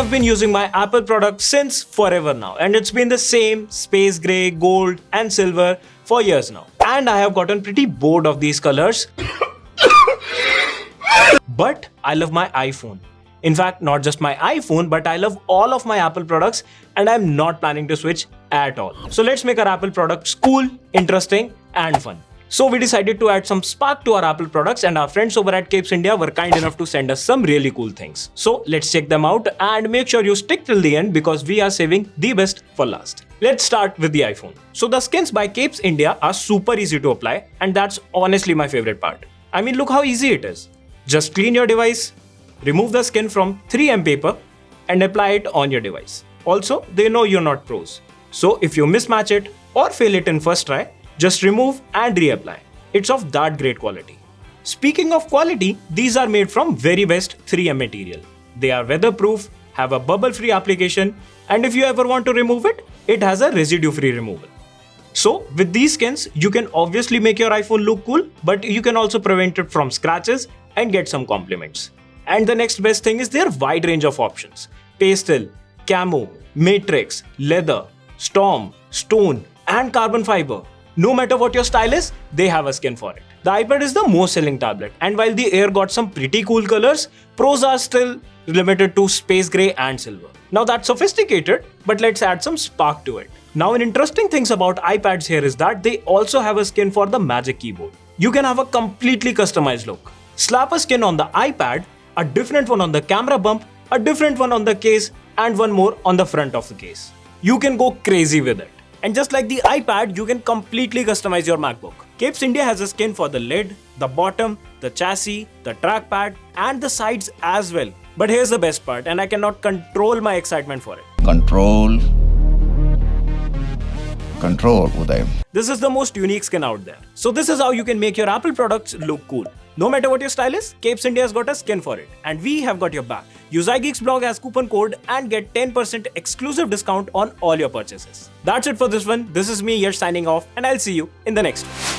have been using my Apple product since forever now, and it's been the same space gray, gold and silver for years now. And I have gotten pretty bored of these colors. But I love my iPhone. In fact, not just my iPhone, but I love all of my Apple products and I'm not planning to switch at all. So let's make our Apple products cool, interesting and fun. So we decided to add some spark to our Apple products, and our friends over at Capes India were kind enough to send us some really cool things. So let's check them out and make sure you stick till the end because we are saving the best for last. Let's start with the iPhone. So the skins by Capes India are super easy to apply, and that's honestly my favorite part. I mean, look how easy it is. Just clean your device, remove the skin from 3M paper and apply it on your device. Also, they know you're not pros. So if you mismatch it or fail it in first try, just remove and reapply. It's of that great quality. Speaking of quality, these are made from very best 3M material. They are weatherproof, have a bubble-free application, and if you ever want to remove it, it has a residue-free removal. So with these skins, you can obviously make your iPhone look cool, but you can also prevent it from scratches and get some compliments. And the next best thing is their wide range of options. Pastel, camo, matrix, leather, storm, stone, and carbon fiber. No matter what your style is, they have a skin for it. The iPad is the most selling tablet, and while the Air got some pretty cool colors, pros are still limited to space gray and silver. Now that's sophisticated, but let's add some spark to it. Now an interesting thing about iPads here is that they also have a skin for the Magic Keyboard. You can have a completely customized look. Slap a skin on the iPad, a different one on the camera bump, a different one on the case, and one more on the front of the case. You can go crazy with it. And just like the iPad, you can completely customize your MacBook. Capes India has a skin for the lid, the bottom, the chassis, the trackpad, and the sides as well. But here's the best part, and I cannot control my excitement for it. Control, Uday. This is the most unique skin out there. So this is how you can make your Apple products look cool. No matter what your style is, Capes India has got a skin for it. And we have got your back. Use iGeeksBlog as coupon code and get 10% exclusive discount on all your purchases. That's it for this one. This is me, Yash, signing off, and I'll see you in the next one.